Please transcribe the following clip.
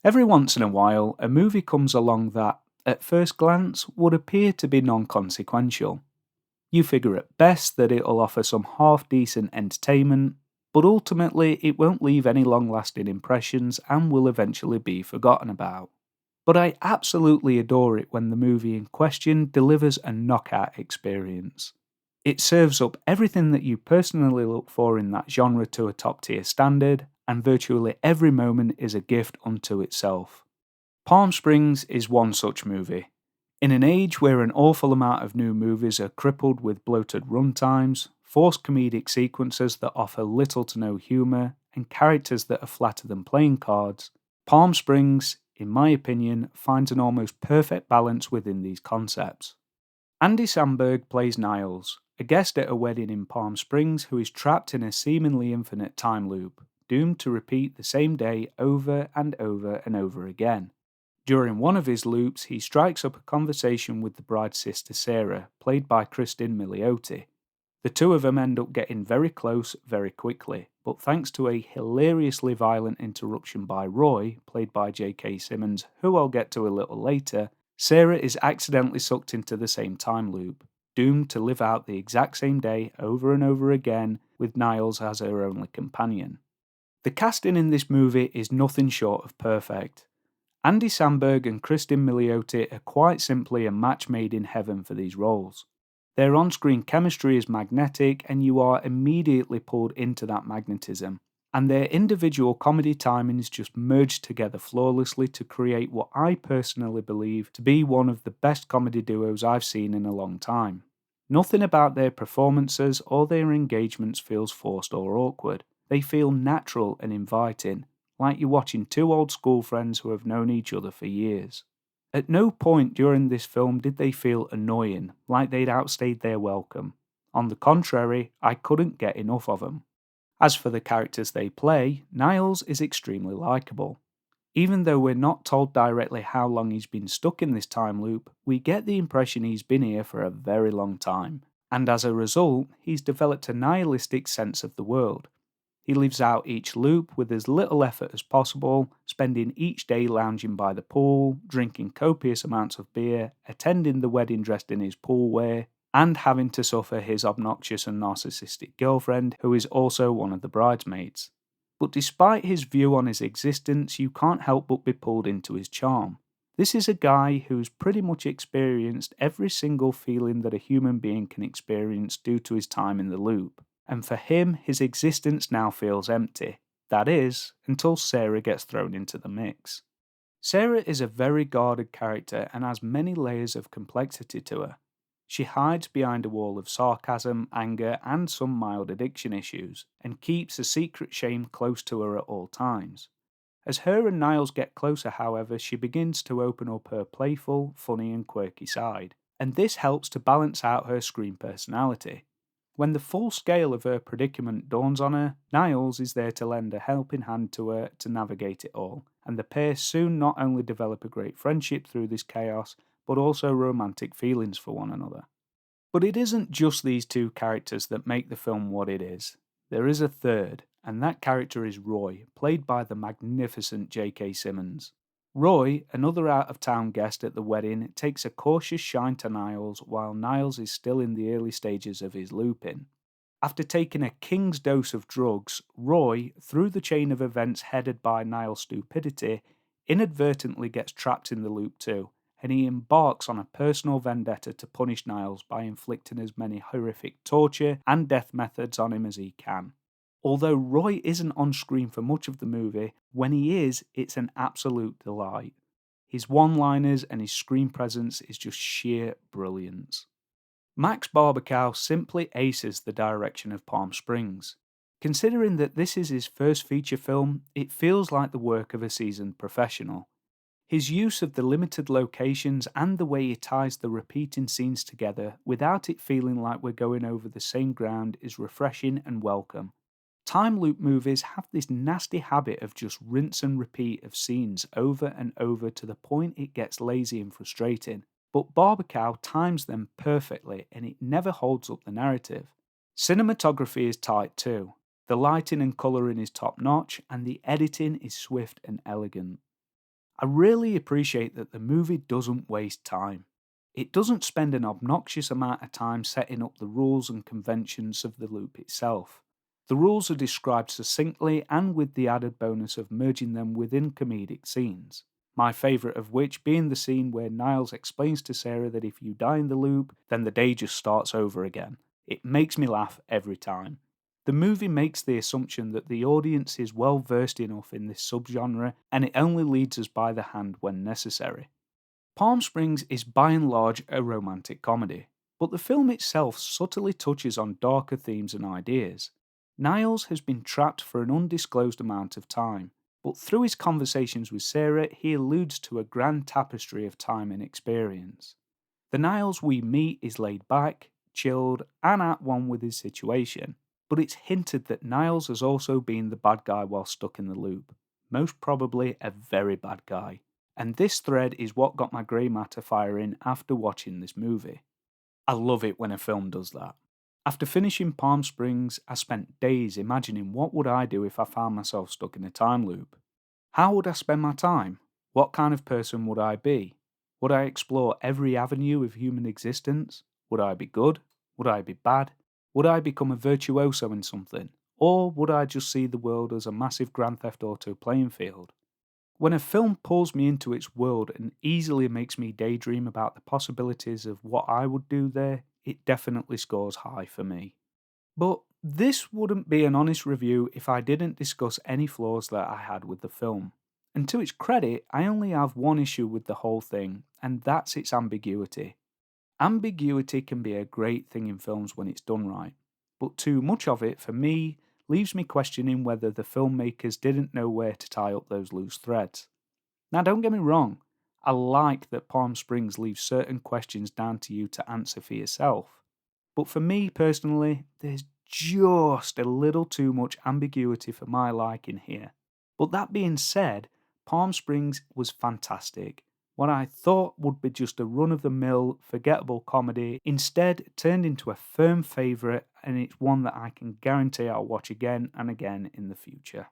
Every once in a while, a movie comes along that, at first glance, would appear to be non-consequential. You figure at best that it'll offer some half-decent entertainment, but ultimately it won't leave any long-lasting impressions and will eventually be forgotten about. But I absolutely adore it when the movie in question delivers a knockout experience. It serves up everything that you personally look for in that genre to a top tier standard, and virtually every moment is a gift unto itself. Palm Springs is one such movie. In an age where an awful amount of new movies are crippled with bloated runtimes, forced comedic sequences that offer little to no humour, and characters that are flatter than playing cards, Palm Springs, in my opinion, finds an almost perfect balance within these concepts. Andy Samberg plays Niles, a guest at a wedding in Palm Springs who is trapped in a seemingly infinite time loop, doomed to repeat the same day over and over and over again. During one of his loops, he strikes up a conversation with the bride's sister Sarah, played by Kristin Milioti. The two of them end up getting very close very quickly, but thanks to a hilariously violent interruption by Roy, played by J.K. Simmons, who I'll get to a little later, Sarah is accidentally sucked into the same time loop, doomed to live out the exact same day over and over again with Niles as her only companion. The casting in this movie is nothing short of perfect. Andy Samberg and Kristin Milioti are quite simply a match made in heaven for these roles. Their on-screen chemistry is magnetic and you are immediately pulled into that magnetism, and their individual comedy timings just merge together flawlessly to create what I personally believe to be one of the best comedy duos I've seen in a long time. Nothing about their performances or their engagements feels forced or awkward. They feel natural and inviting, like you're watching two old school friends who have known each other for years. At no point during this film did they feel annoying, like they'd outstayed their welcome. On the contrary, I couldn't get enough of them. As for the characters they play, Niles is extremely likeable. Even though we're not told directly how long he's been stuck in this time loop, we get the impression he's been here for a very long time, and as a result, he's developed a nihilistic sense of the world. He lives out each loop with as little effort as possible, spending each day lounging by the pool, drinking copious amounts of beer, attending the wedding dressed in his pool wear, and having to suffer his obnoxious and narcissistic girlfriend, who is also one of the bridesmaids. But despite his view on his existence, you can't help but be pulled into his charm. This is a guy who's pretty much experienced every single feeling that a human being can experience due to his time in the loop. And for him, his existence now feels empty. That is, until Sarah gets thrown into the mix. Sarah is a very guarded character and has many layers of complexity to her. She hides behind a wall of sarcasm, anger, and some mild addiction issues, and keeps a secret shame close to her at all times. As her and Niles get closer, however, she begins to open up her playful, funny, and quirky side, and this helps to balance out her screen personality. When the full scale of her predicament dawns on her, Niles is there to lend a helping hand to her to navigate it all, and the pair soon not only develop a great friendship through this chaos, but also romantic feelings for one another. But it isn't just these two characters that make the film what it is. There is a third, and that character is Roy, played by the magnificent J.K. Simmons. Roy, another out-of-town guest at the wedding, takes a cautious shine to Niles while Niles is still in the early stages of his looping. After taking a king's dose of drugs, Roy, through the chain of events headed by Niles' stupidity, inadvertently gets trapped in the loop too, and he embarks on a personal vendetta to punish Niles by inflicting as many horrific torture and death methods on him as he can. Although Roy isn't on screen for much of the movie, when he is, it's an absolute delight. His one-liners and his screen presence is just sheer brilliance. Max Barbakow simply aces the direction of Palm Springs. Considering that this is his first feature film, it feels like the work of a seasoned professional. His use of the limited locations and the way he ties the repeating scenes together without it feeling like we're going over the same ground is refreshing and welcome. Time loop movies have this nasty habit of just rinse and repeat of scenes over and over to the point it gets lazy and frustrating, but Barbakow times them perfectly and it never holds up the narrative. Cinematography is tight too. The lighting and colouring is top notch and the editing is swift and elegant. I really appreciate that the movie doesn't waste time. It doesn't spend an obnoxious amount of time setting up the rules and conventions of the loop itself. The rules are described succinctly and with the added bonus of merging them within comedic scenes. My favourite of which being the scene where Niles explains to Sarah that if you die in the loop, then the day just starts over again. It makes me laugh every time. The movie makes the assumption that the audience is well versed enough in this subgenre and it only leads us by the hand when necessary. Palm Springs is by and large a romantic comedy, but the film itself subtly touches on darker themes and ideas. Niles has been trapped for an undisclosed amount of time, but through his conversations with Sarah, he alludes to a grand tapestry of time and experience. The Niles we meet is laid back, chilled, and at one with his situation, but it's hinted that Niles has also been the bad guy while stuck in the loop, most probably a very bad guy. And this thread is what got my grey matter firing after watching this movie. I love it when a film does that. After finishing Palm Springs, I spent days imagining what would I do if I found myself stuck in a time loop. How would I spend my time? What kind of person would I be? Would I explore every avenue of human existence? Would I be good? Would I be bad? Would I become a virtuoso in something? Or would I just see the world as a massive Grand Theft Auto playing field? When a film pulls me into its world and easily makes me daydream about the possibilities of what I would do there, it definitely scores high for me. But this wouldn't be an honest review if I didn't discuss any flaws that I had with the film. And to its credit, I only have one issue with the whole thing, and that's its ambiguity. Ambiguity can be a great thing in films when it's done right, but too much of it, for me, leaves me questioning whether the filmmakers didn't know where to tie up those loose threads. Now, don't get me wrong, I like that Palm Springs leaves certain questions down to you to answer for yourself. But for me personally, there's just a little too much ambiguity for my liking here. But that being said, Palm Springs was fantastic. What I thought would be just a run of the mill, forgettable comedy instead turned into a firm favourite, and it's one that I can guarantee I'll watch again and again in the future.